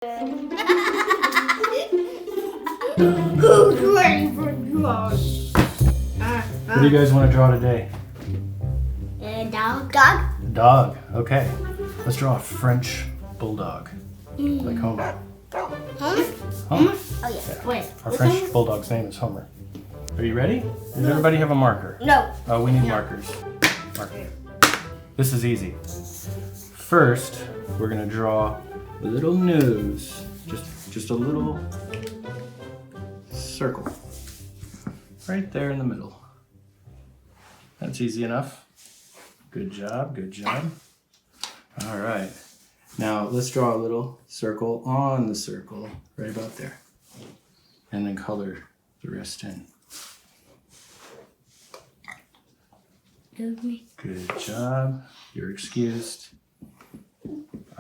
Who's ready for drawing? What do you guys want to draw today? Dog. A dog. Okay. Let's draw a French bulldog. Like Homer. Homer? Homer. Oh yeah. Wait. Our French bulldog's name is Homer. Are you ready? Does everybody have a marker? No. Oh, we need markers. Marker. This is easy. First, we're gonna draw a little nose. Just a little circle. Right there in the middle. That's easy enough. Good job, good job. All right. Now let's draw a little circle on the circle right about there. And then color the rest in. Good job. You're excused.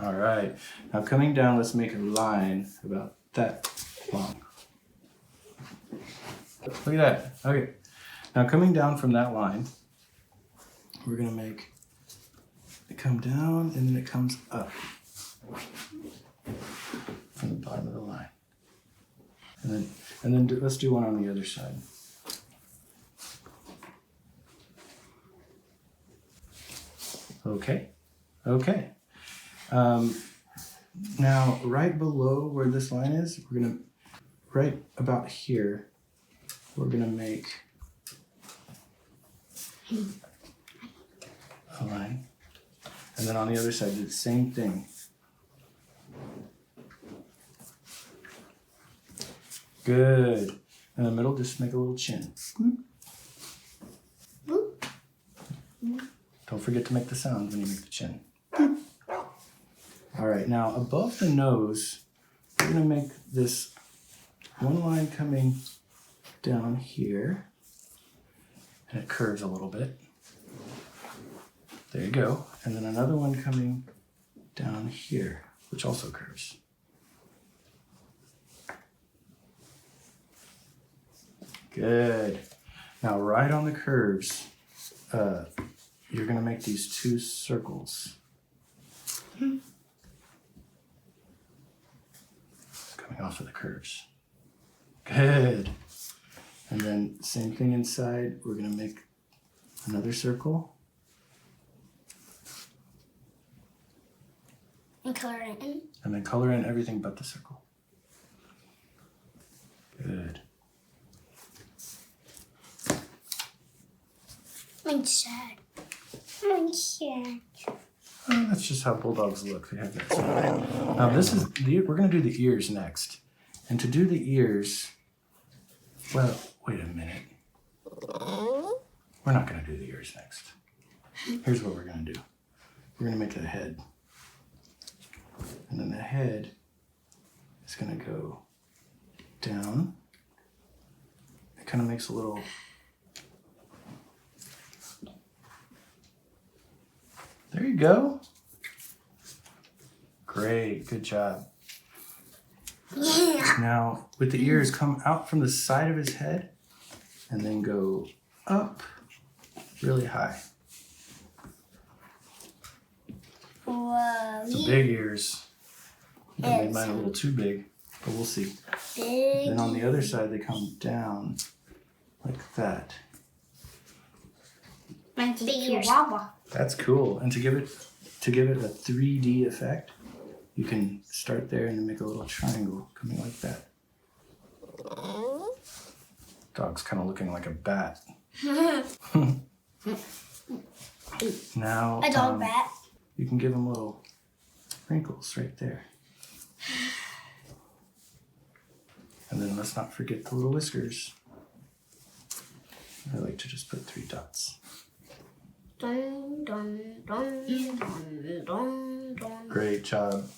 All right. Now coming down, let's make a line about that long. Look at that. Okay. Now coming down from that line, we're going to make it come down and then it comes up from the bottom of the line. And then let's do one on the other side. Okay. Okay. Now right below where this line is, we're going to, right about here, we're going to make a line. And then on the other side, do the same thing. Good. In the middle, just make a little chin. Don't forget to make the sound when you make the chin. All right, now above the nose, we're gonna make this one line coming down here, and it curves a little bit. There you go. And then another one coming down here, which also curves. Good. Now right on the curves, you're gonna make these two circles. Coming off of the curves. Good. And then same thing inside, we're gonna make another circle. And color it in. And then color in everything but the circle. Good. I'm sad. I'm sad. Oh, that's just how bulldogs look. They have that side. Now we're gonna do the ears next. And to do the ears, well, wait a minute. We're not gonna do the ears next. Here's what we're gonna do. We're gonna make the head. And then the head is gonna go down. It kind of makes a little, there you go. Great, good job. Yeah. Now, with the ears, come out from the side of his head and then go up really high. Whoa. The big ears. I made mine a little too big, but we'll see. Big. Then on the other side, they come down like that. Mine's big chihuahua. That's cool. And to give it a 3D effect, you can start there and then make a little triangle coming like that. Dog's kind of looking like a bat. Now, A dog bat. you can give him little wrinkles right there. And then let's not forget the little whiskers. I like to just put 3 dots. Dun, dun, dun, dun, dun, dun. Great job.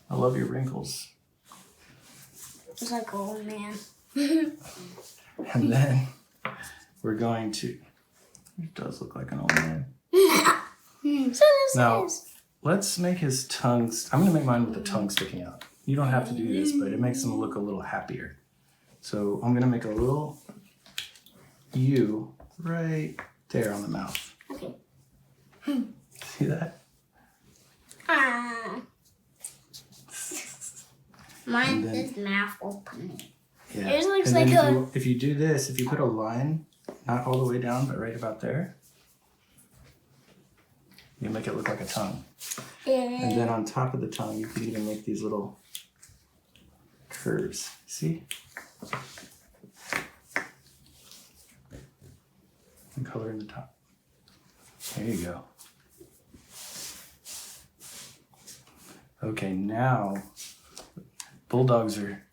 I love your wrinkles. It's like old man. And then we're going to, it does look like an old man. So this Now, is. let's make his tongue, I'm gonna make mine with the tongue sticking out. You don't have to do this, but it makes him look a little happier. So I'm gonna make a little U right there on the mouth. Okay. See that? Ah. Mine says mouth open. Yeah. It looks and like then if you do this, if you put a line, not all the way down, but right about there, you make it look like a tongue. And then on top of the tongue, you can even make these little curves. See? And color in the top. There you go. Okay, now bulldogs are,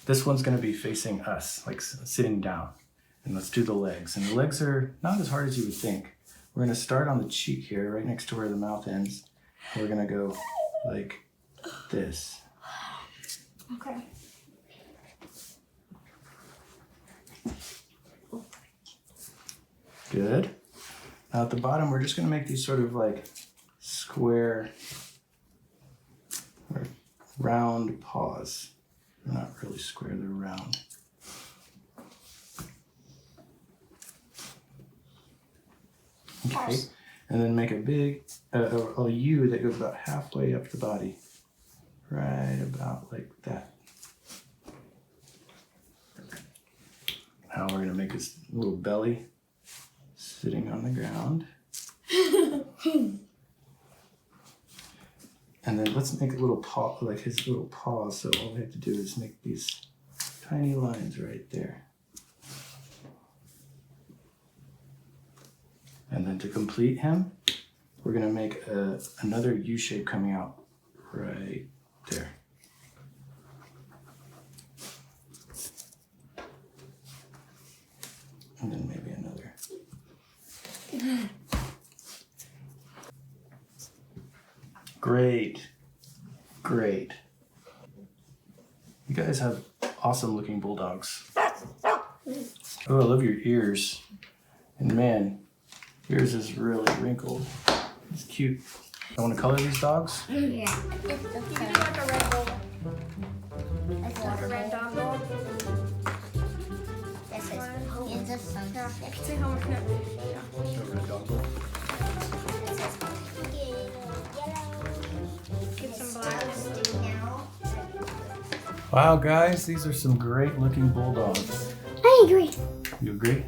this one's going to be facing us, like sitting down. And let's do the legs. And the legs are not as hard as you would think. We're going to start on the cheek here, right next to where the mouth ends. We're going to go like this. Okay. Good. Now at the bottom, we're just going to make these sort of like square or round paws. They're not really square, they're round. Okay, and then make a big a U that goes about halfway up the body. Right about like that. Now we're going to make his little belly sitting on the ground. And then let's make a little paw, like his little paws. So all we have to do is make these tiny lines right there. And then to complete him, we're going to make another U shape coming out right there. And then maybe another. Great. Great. You guys have awesome looking bulldogs. Oh, I love your ears. And man, yours is really wrinkled. It's cute. I want to color these dogs? Yeah. You can do like a red bulldog. That's like a red dog bowl. This is the sun. Yeah, I can see how much it. A red dog bull. It says yellow. Get some black sticking out. Wow, guys, these are some great looking bulldogs. I agree. You agree?